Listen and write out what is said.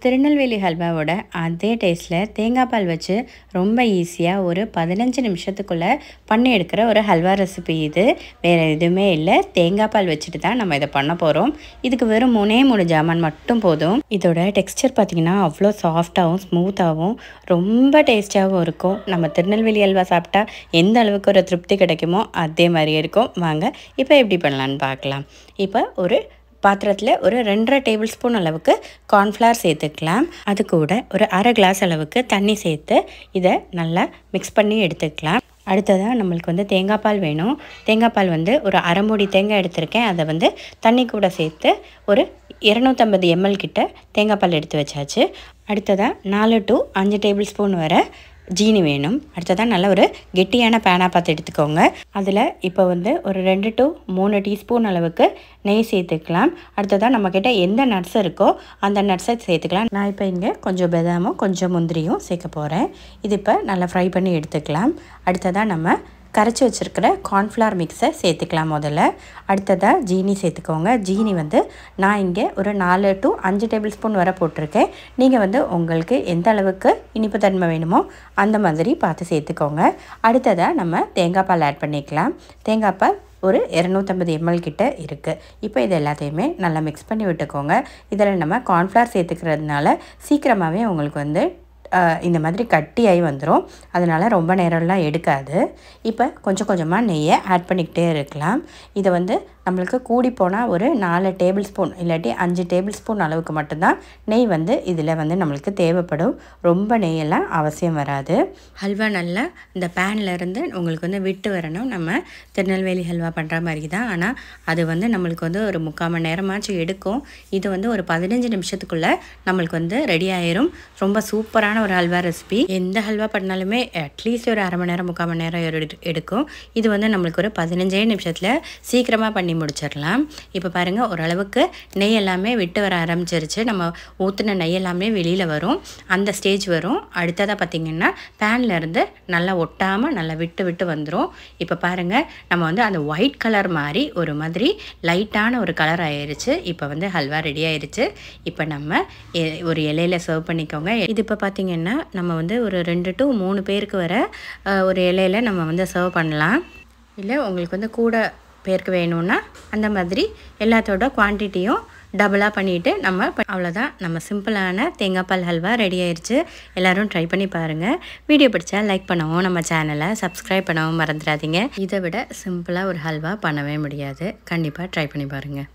திருநெல்வேலி ஹல்வாவோட அதே டேஸ்ட்டில் தேங்காய் பால் வச்சு ரொம்ப ஈஸியாக ஒரு 15 நிமிஷத்துக்குள்ளே பண்ணி எடுக்கிற ஒரு ஹல்வா ரெசிபி இது. வேறு எதுவுமே இல்லை, தேங்காய் பால் வச்சுட்டு தான் நம்ம இதை பண்ண போகிறோம். இதுக்கு வெறும் 3 ஜாமான் மட்டும் போதும். இதோட டெக்ஸ்சர் பார்த்திங்கன்னா அவ்வளோ சாஃப்டாகவும் ஸ்மூத்தாகவும் ரொம்ப டேஸ்ட்டாகவும் இருக்கும். நம்ம திருநெல்வேலி ஹல்வா சாப்பிட்டா எந்த அளவுக்கு ஒரு திருப்தி கிடைக்குமோ அதே மாதிரி இருக்கும். வாங்க இப்போ எப்படி பண்ணலான்னு பார்க்கலாம். இப்போ ஒரு பாத்திரத்தில் ஒரு 2.5 டேபிள் ஸ்பூன் அளவுக்கு கார்ன்ஃப்ளவர் சேர்த்துக்கலாம். அது கூட ஒரு அரை கிளாஸ் அளவுக்கு தண்ணி சேர்த்து இதை நல்லா மிக்ஸ் பண்ணி எடுத்துக்கலாம். அடுத்ததாக நம்மளுக்கு தேங்காய் பால் வேணும். தேங்காய் பால் ஒரு அரை மூடி தேங்காய் எடுத்திருக்கேன். அதை தண்ணி கூட சேர்த்து ஒரு 250 ml கிட்ட தேங்காய் பால் எடுத்து வச்சாச்சு. அடுத்ததாக 4 to 5 டேபிள் ஸ்பூன் வரை ஜீனி வேணும். அடுத்ததான் நல்ல ஒரு கெட்டியான பேனாக பார்த்து எடுத்துக்கோங்க. அதில் இப்போ ஒரு 2 to 3 டீஸ்பூன் அளவுக்கு நெய் சேர்த்துக்கலாம். அடுத்ததாக நம்மக்கிட்ட எந்த நட்ஸ் இருக்கோ அந்த நட்ஸை சேர்த்துக்கலாம். நான் இப்போ இங்கே கொஞ்சம் பதாமும் கொஞ்சம் முந்திரியும் சேர்க்க போகிறேன். இது இப்போ நல்லா ஃப்ரை பண்ணி எடுத்துக்கலாம். அடுத்ததாக நம்ம கரைச்சி வச்சுருக்கிற கார்ன்ஃப்ளவர் மிக்ஸை சேர்த்துக்கலாம் முதல்ல. அடுத்ததாக ஜீனி சேர்த்துக்கோங்க. ஜீனி நான் இங்கே ஒரு 4 to 5 டேபிள் ஸ்பூன் வரை போட்டிருக்கேன். நீங்கள் உங்களுக்கு எந்த அளவுக்கு இனிப்பு தன்மை வேணுமோ அந்த மாதிரி பார்த்து சேர்த்துக்கோங்க. அடுத்ததாக நம்ம தேங்காய் பால் ஆட் பண்ணிக்கலாம். தேங்காய் பால் ஒரு 250 ml கிட்ட இருக்குது. இப்போ இது எல்லாத்தையுமே நல்லா மிக்ஸ் பண்ணி விட்டுக்கோங்க. இதில் நம்ம கார்ன்ஃப்ளவர் சேர்த்துக்கிறதுனால சீக்கிரமாகவே உங்களுக்கு இந்த மாதிரி கட்டியாகி வந்துடும். அதனால் ரொம்ப நேரம்லாம் எடுக்காது. இப்போ கொஞ்சம் கொஞ்சமாக நெய்யை ஆட் பண்ணிக்கிட்டே இருக்கலாம். இதை நம்மளுக்கு கூடி போனால் ஒரு 4 டேபிள் ஸ்பூன் இல்லாட்டி 5 டேபிள் ஸ்பூன் அளவுக்கு மட்டும்தான் நெய் இதில் நம்மளுக்கு தேவைப்படும். ரொம்ப நெய்யெல்லாம் அவசியம் வராது. ஹல்வா நல்லா இந்த பேன்லேருந்து உங்களுக்கு விட்டு வரணும். நம்ம திருநெல்வேலி ஹல்வா பண்ணுற மாதிரி தான். ஆனால் அது நம்மளுக்கு ஒரு 3/4 மணி நேரமாச்சும் எடுக்கும். இது ஒரு 15 நிமிஷத்துக்குள்ளே நம்மளுக்கு ரெடி ஆயிரும். ரொம்ப சூப்பரான ஒரு ஹல்வா ரெசிபி. எந்த ஹல்வா பண்ணாலுமே அட்லீஸ்ட் ஒரு 1/2 மணி நேரம் 3/4 மணி நேரம் எடுக்கும். இது நம்மளுக்கு ஒரு 15 நிமிஷத்தில் சீக்கிரமாக பண்ணி முடிச்சிடலாம். இப்போ பாருங்கள், ஓரளவுக்கு நெய் எல்லாமே விட்டு வர ஆரம்பிச்சிருச்சு. நம்ம ஊற்றின நெய் எல்லாமே வெளியில் வரும். அந்த ஸ்டேஜ் வரும். அடுத்ததாக பார்த்திங்கன்னா பேன்லேருந்து நல்லா ஒட்டாமல் நல்லா விட்டு விட்டு வந்துடும். இப்போ பாருங்கள், நம்ம அந்த ஒயிட் கலர் மாதிரி ஒரு மாதிரி லைட்டான ஒரு கலர் ஆயிடுச்சு. இப்போ ஹல்வா ரெடி ஆயிடுச்சு. இப்போ நம்ம ஒரு இலையில் சர்வ் பண்ணிக்கோங்க. இது இப்போ பார்த்திங்கன்னா நம்ம ஒரு 2 to 3 பேருக்கு வர ஒரு இலையில் நம்ம சர்வ் பண்ணலாம். இல்லை உங்களுக்கு கூட பேருக்கு வேணும்னா அந்த மாதிரி எல்லாத்தோட குவான்டிட்டியும் டபுளாக பண்ணிவிட்டு நம்ம அவ்வளோதான். நம்ம சிம்பிளான தேங்காய் பால் ஹல்வா ரெடி ஆயிடுச்சு. எல்லோரும் ட்ரை பண்ணி பாருங்கள். வீடியோ பிடிச்சா லைக் பண்ணவும் நம்ம சேனலை சப்ஸ்கிரைப் பண்ணவும் மறந்துடாதீங்க. இதை விட சிம்பிளாக ஒரு ஹல்வா பண்ணவே முடியாது. கண்டிப்பாக ட்ரை பண்ணி பாருங்கள்.